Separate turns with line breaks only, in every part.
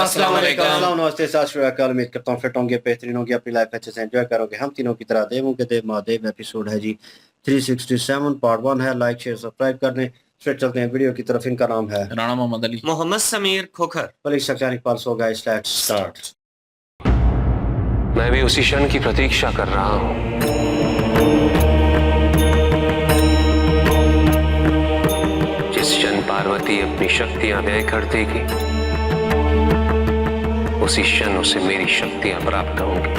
अस्सलाम वालेकुम। अस्सलाम, नमस्ते, सत श्री अकाल। उम्मीद करता हूँ फिट होंगे, बेहतरीन होंगे, अपनी लाइफ अच्छे से एंजॉय करोगे। हम तीनों की तरह देवों के देव महादेव एपिसोड है जी 367, पार्ट 1 है। लाइक शेयर सब्सक्राइब कर दें। फिर चलते हैं वीडियो की तरफ। इनका नाम है
राणा मोहम्मद अली,
मोहम्मद समीर खोखर,
पुलिस सचानिक पाल्स होगा। Let's start.
मैं भी उसी क्षण की प्रतीक्षा कर रहा हूं जिस क्षण पार्वती अपनी शक्तियां व्यय कर देगी, उसी क्षण उसे मेरी शक्तियां प्राप्त होंगी।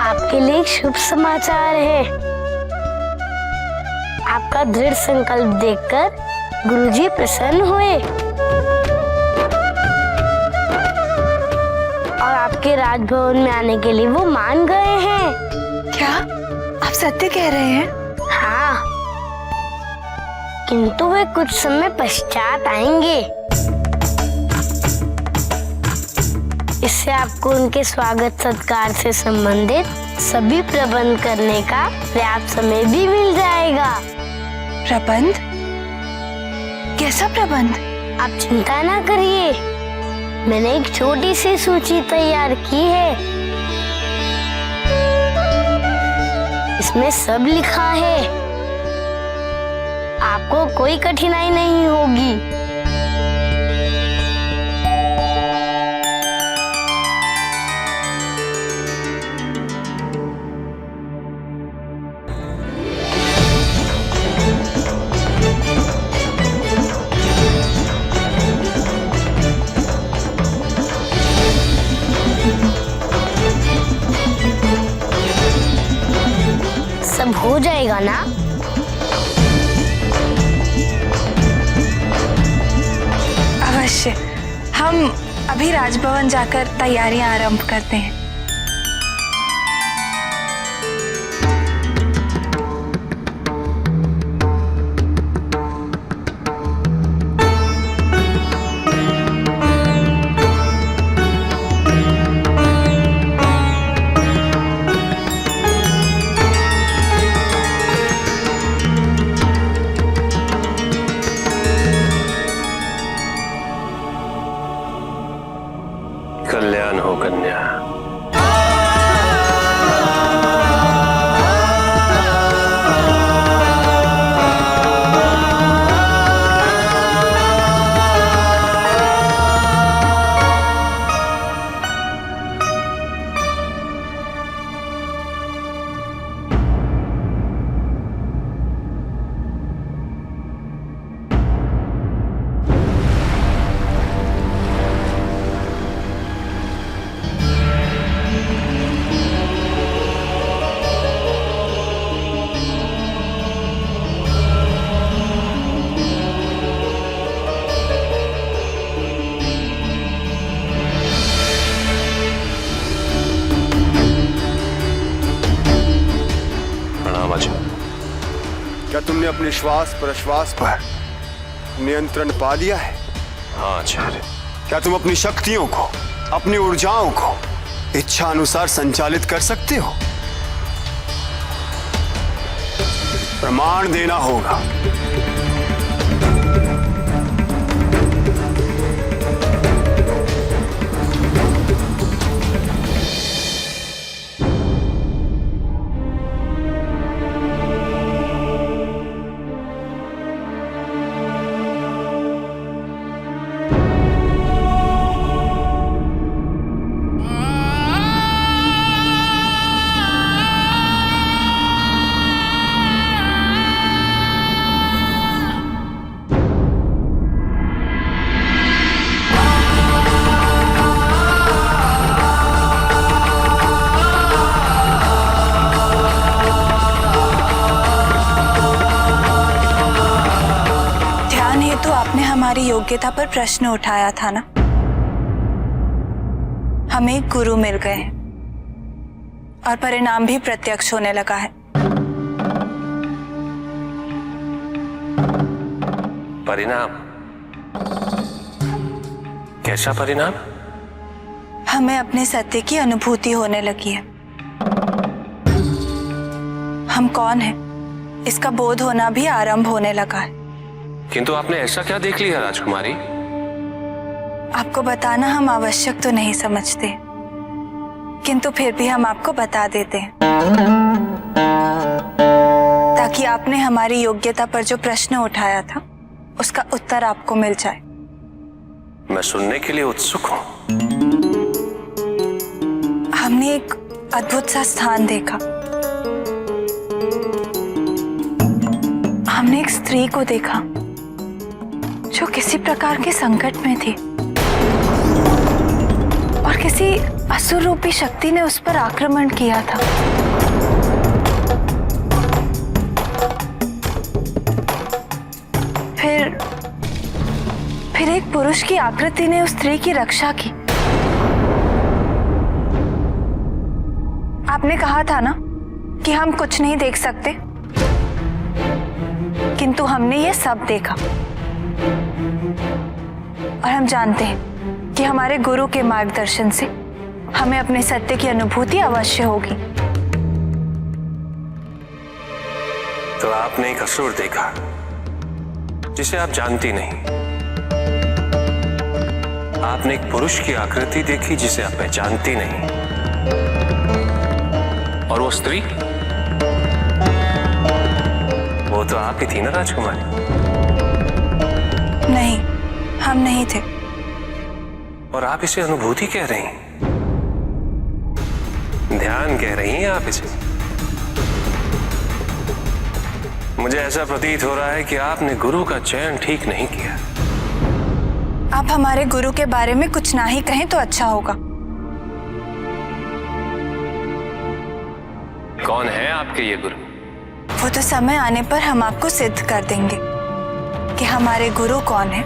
आपके लिए एक शुभ समाचार है। आपका दृढ़ संकल्प देखकर गुरुजी प्रसन्न हुए और आपके राजभवन में आने के लिए वो मान गए हैं।
क्या आप सत्य कह रहे हैं?
हाँ, किंतु वे कुछ समय पश्चात आएंगे। इससे आपको उनके स्वागत सत्कार से संबंधित सभी प्रबंध करने का पर्याप्त समय भी मिल जाएगा।
प्रबंध? कैसा प्रबंध?
आप चिंता ना करिए, मैंने एक छोटी सी सूची तैयार की है। इसमें सब लिखा है, आपको कोई कठिनाई नहीं होगी। सब हो जाएगा ना?
अवश्य। हम अभी राजभवन जाकर तैयारियां आरंभ करते हैं।
कल्याण हो कन्या।
क्या तुमने अपने श्वास प्रश्वास पर नियंत्रण पा लिया है?
हाँ आचार्य।
क्या तुम अपनी शक्तियों को, अपनी ऊर्जाओं को इच्छा अनुसार संचालित कर सकते हो? प्रमाण देना होगा।
हमारी योग्यता पर प्रश्न उठाया था ना। हमें एक गुरु मिल गए हैं और परिणाम भी प्रत्यक्ष होने लगा है।
परिणाम? कैसा परिणाम?
हमें अपने सत्य की अनुभूति होने लगी है। हम कौन हैं, इसका बोध होना भी आरंभ होने लगा है।
किंतु आपने ऐसा क्या देख लिया राजकुमारी?
आपको बताना हम आवश्यक तो नहीं समझते, किंतु फिर भी हम आपको बता देते हैं ताकि आपने हमारी योग्यता पर जो प्रश्न उठाया था उसका उत्तर आपको मिल जाए।
मैं सुनने के लिए उत्सुक हूं।
हमने एक अद्भुत सा स्थान देखा। हमने एक स्त्री को देखा जो किसी प्रकार के संकट में थी और किसी असुर रूपी शक्ति ने उस पर आक्रमण किया था। फिर एक पुरुष की आकृति ने उस स्त्री की रक्षा की। आपने कहा था ना कि हम कुछ नहीं देख सकते, किंतु हमने ये सब देखा और हम जानते हैं कि हमारे गुरु के मार्गदर्शन से हमें अपने सत्य की अनुभूति अवश्य होगी।
तो आपने एक असुर देखा जिसे आप जानती नहीं। आपने एक पुरुष की आकृति देखी जिसे आप पहचानती नहीं। और वो स्त्री, वो तो आप ही थी ना राजकुमारी?
नहीं, हम नहीं थे।
और आप इसे अनुभूति कह रही हैं, ध्यान कह रही हैं आप इसे। मुझे ऐसा प्रतीत हो रहा है कि आपने गुरु का चयन ठीक नहीं किया।
आप हमारे गुरु के बारे में कुछ ना ही कहें तो अच्छा होगा।
कौन है आपके ये गुरु?
वो तो समय आने पर हम आपको सिद्ध कर देंगे कि हमारे गुरु कौन है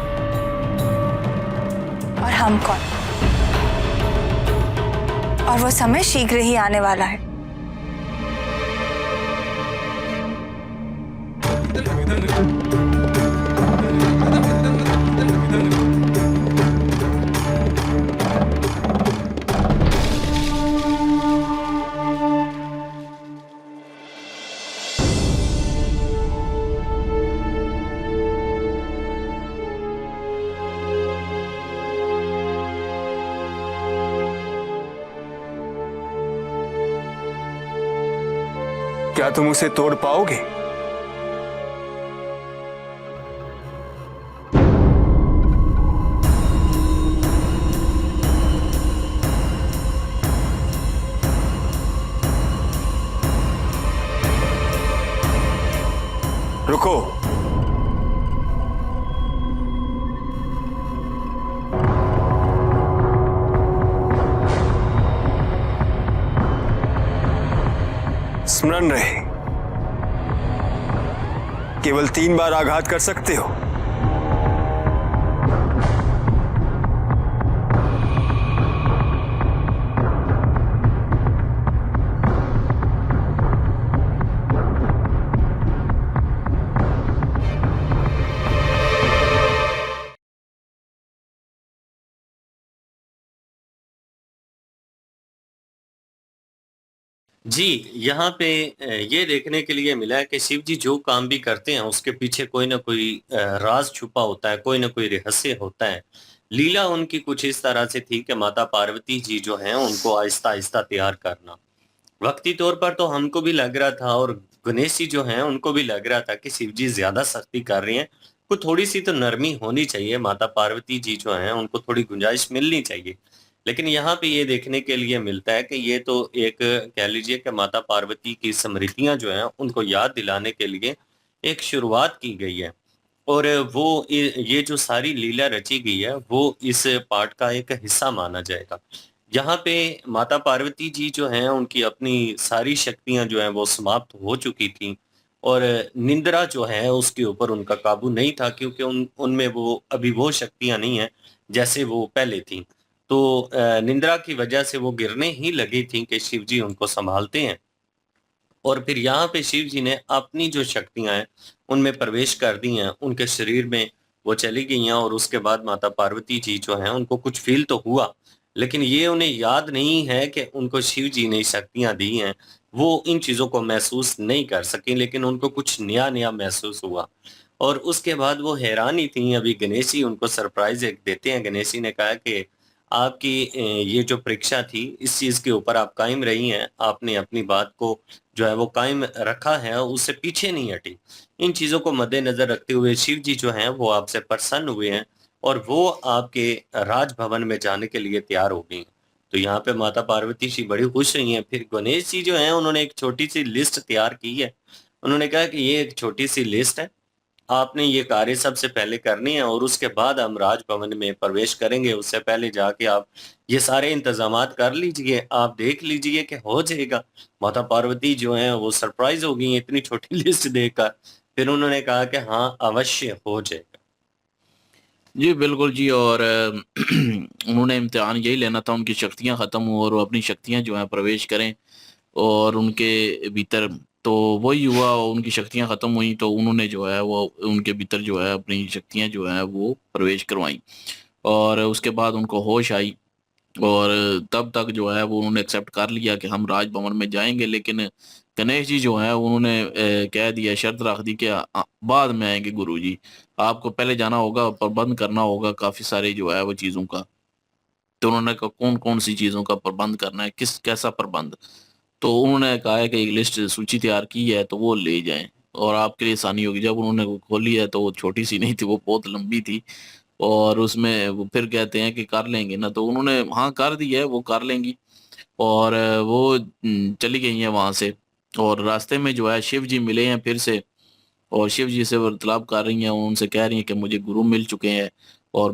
और हम कौन। और वो समय शीघ्र ही आने वाला है।
क्या तुम उसे तोड़ पाओगे? रुको। स्मरण रहे, केवल 3 बार आघात कर सकते हो।
जी, यहाँ पे ये देखने के लिए मिला है कि शिव जी जो काम भी करते हैं उसके पीछे कोई ना कोई राज छुपा होता है, कोई ना कोई रहस्य होता है। लीला उनकी कुछ इस तरह से थी कि माता पार्वती जी जो हैं उनको आहिस्ता-आहिस्ता तैयार करना। वक़्ती तौर पर तो हमको भी लग रहा था और गणेश जी जो हैं उनको भी लग रहा था कि शिव जी ज़्यादा सख्ती कर रहे हैं, कुछ थोड़ी-सी तो नरमी होनी चाहिए, माता पार्वती जी जो हैं उनको थोड़ी गुंजाइश मिलनी चाहिए। लेकिन यहाँ पे ये देखने के लिए मिलता है कि ये तो एक कह लीजिए कि माता पार्वती की स्मृतियाँ जो हैं उनको याद दिलाने के लिए एक शुरुआत की गई है। और वो ये जो सारी लीला रची गई है वो इस पाठ का एक हिस्सा माना जाएगा। यहाँ पे माता पार्वती जी जो हैं उनकी अपनी सारी शक्तियाँ जो हैं वो समाप्त हो चुकी थी और निंद्रा जो है उसके ऊपर उनका काबू नहीं था क्योंकि उनमें वो अभी वो शक्तियाँ नहीं हैं जैसे वो पहले थी। तो निंद्रा की वजह से वो गिरने ही लगी थी कि शिव जी उनको सँभालते हैं। और फिर यहाँ पे शिव जी ने अपनी जो शक्तियाँ हैं, उनमें प्रवेश कर दी हैं, उनके शरीर में वो चली गई हैं और उसके बाद माता पार्वती जी जो हैं, उनको कुछ फ़ील तो हुआ, लेकिन ये उन्हें याद नहीं है कि उनको शिव जी ने शक्तियाँ दी हैं। वो इन चीज़ों को महसूस नहीं कर सकीं, लेकिन उनको कुछ नया-नया महसूस हुआ और उसके बाद वो हैरान ही थीं। अभी गणेश जी उनको सरप्राइज़ एक देते हैं। गणेश जी ने कहा कि आपकी ये जो परीक्षा थी, इस चीज़ के ऊपर आप कायम रही हैं, आपने अपनी बात को जो है वो कायम रखा है, उससे पीछे नहीं हटी। इन चीज़ों को मद्देनज़र रखते हुए शिव जी जो हैं वो आपसे प्रसन्न हुए हैं और वो आपके राजभवन में जाने के लिए तैयार हो गई हैं। तो यहाँ पे माता पार्वती जी बड़ी खुश हुई हैं। फिर गणेश जी जो हैं उन्होंने एक छोटी-सी लिस्ट तैयार की है। उन्होंने कहा कि ये एक छोटी-सी लिस्ट है, आपने ये कार्य सबसे पहले करनी है और उसके बाद हम राजभवन में प्रवेश करेंगे। उससे पहले जाके आप ये सारे इंतज़ामात कर लीजिए, आप देख लीजिए कि हो जाएगा। माता पार्वती जो हैं वो सरप्राइज़ हो गई हैं इतनी छोटी लिस्ट देखकर। फिर उन्होंने कहा कि हाँ, अवश्य हो जाएगा।
जी, बिल्कुल जी। और उन्होंने इम्तिहान यही लेना था, उनकी शक्तियाँ ख़त्म हों और वो अपनी शक्तियाँ जो हैं प्रवेश करें और उनके भीतर। तो वही हुआ, उनकी शक्तियाँ ख़त्म हुईं तो उन्होंने जो है वो उनके भीतर जो है अपनी शक्तियाँ जो हैं वो प्रवेश करवाईं और उसके बाद उनको होश आई और तब तक जो है वो उन्होंने एक्सेप्ट कर लिया कि हम राजभवन में जाएँगे। लेकिन गणेश जी जो हैं उन्होंने कह दिया, शर्त रख दी कि बाद में आएँगे गुरुजी, आपको पहले जाना होगा, प्रबंध करना होगा काफ़ी सारे जो है वो चीज़ों का। तो उन्होंने कहा कौन-कौन सी चीज़ों का प्रबंध करना है, कैसा प्रबंध? तो उन्होंने कहा है कि एक लिस्ट सूची तैयार की है तो वो ले जाएँ और आपके लिए आसानी होगी। जब उन्होंने वो खोली है तो वो छोटी-सी नहीं थी, वो बहुत लंबी थी और उसमें वो फिर कहते हैं कि कर लेंगे ना, तो उन्होंने हाँ कर दी है, वो कर लेंगी। और वो चली गई हैं वहाँ से और रास्ते में जो है शिव जी मिले हैं फिर से और शिव जी से वार्तालाप कर रही हैं, उनसे कह रही हैं कि मुझे गुरु मिल चुके हैं और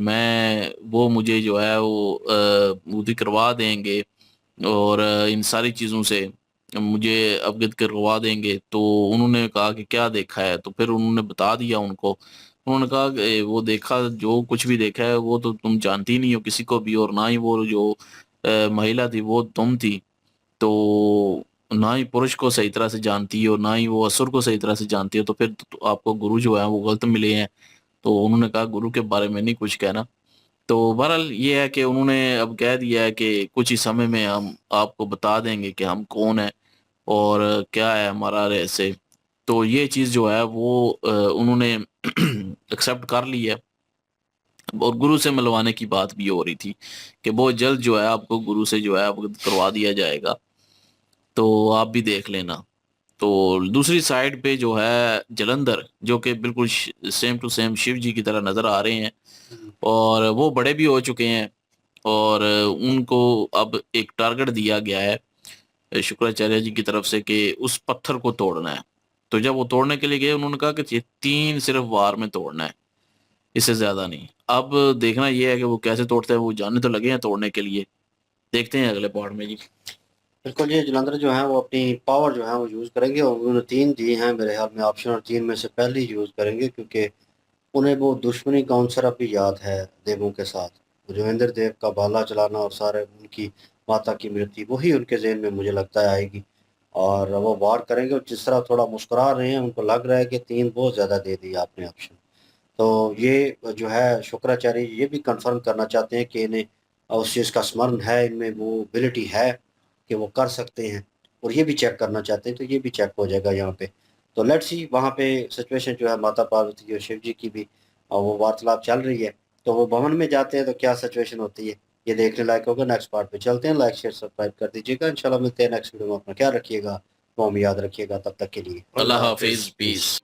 वो मुझे जो है वो बुद्धि करवा देंगे और इन सारी चीज़ों से मुझे अवगत करवा देंगे। तो उन्होंने कहा कि क्या देखा है? तो फिर उन्होंने बता दिया उनको। उन्होंने कहा कि वो देखा, जो कुछ भी देखा है वो तो तुम जानती नहीं हो किसी को भी और ना ही वो जो महिला थी वो तुम थी। तो ना ही पुरुष को सही तरह से जानती हो, ना ही वो असुर को सही तरह से जानती हो, तो फिर तो आपको गुरु जो है वो गलत मिले हैं। तो उन्होंने कहा गुरु के बारे में नहीं कुछ कहना। तो बहरहाल ये है कि उन्होंने अब कह दिया है कि कुछ ही समय में हम आपको बता देंगे कि हम कौन हैं और क्या है हमारा रहस्य। तो ये चीज़ जो है वो उन्होंने एक्सेप्ट कर ली है और गुरु से मिलवाने की बात भी हो रही थी कि बहुत जल्द जो है आपको गुरु से जो है अवगत करवा दिया जाएगा। तो आप भी देख लेना। तो दूसरी साइड पे जो है जलंधर, जो कि बिल्कुल सेम टू सेम शिव जी की तरह नजर आ रहे हैं, और वो बड़े भी हो चुके हैं, और उनको अब एक टारगेट दिया गया है शुक्राचार्य जी की तरफ से कि उस पत्थर को तोड़ना है। तो जब वो तोड़ने के लिए गए, उन्होंने कहा कि ये 3 सिर्फ वार में तोड़ना है, इससे ज्यादा नहीं। अब देखना ये है कि वो कैसे तोड़ते हैं, वो जाने तो लगे हैं तोड़ने के लिए। देखते हैं अगले पार्ट में जी।
बिल्कुल, ये जलंधर जो है वो अपनी पावर जो है वो यूज़ करेंगे, और उन्होंने 3 दी हैं मेरे ख्याल में ऑप्शन, और 3 में से पहली यूज़ करेंगे, क्योंकि उन्हें वो दुश्मनी का अनसर अभी याद है देवों के साथ। जो इंद्र देव का भाला चलाना और सारे उनकी माता की मृत्यु, वही उनके ज़हन में मुझे लगता है आएगी, और वो वार करेंगे। और जिस तरह थोड़ा मुस्कुरा रहे हैं, उनको लग रहा है कि 3 बहुत ज़्यादा दे दी आपने ऑप्शन। तो ये जो है शुक्राचार्य ये भी कंफर्म करना चाहते हैं कि इन्हें उस चीज़ का स्मरण है, इनमें वो एबिलिटी है कि वो कर सकते हैं, और ये भी चेक करना चाहते हैं, तो ये भी चेक हो जाएगा यहाँ पे। तो लेट्स सी वहाँ पे सिचुएशन जो है माता पार्वती और शिव जी की भी वो वार्तालाप चल रही है, तो वो भवन में जाते हैं तो क्या सिचुएशन होती है, ये देखने लायक होगा। नेक्स्ट पार्ट पे चलते हैं। लाइक शेयर सब्सक्राइब कर दीजिएगा। इंशाल्लाह मिलते हैं नेक्स्ट वीडियो में। अपना ख्याल रखिएगा, वो हम याद रखिएगा। तब तक के लिए
अल्लाह हाफिज, पीस।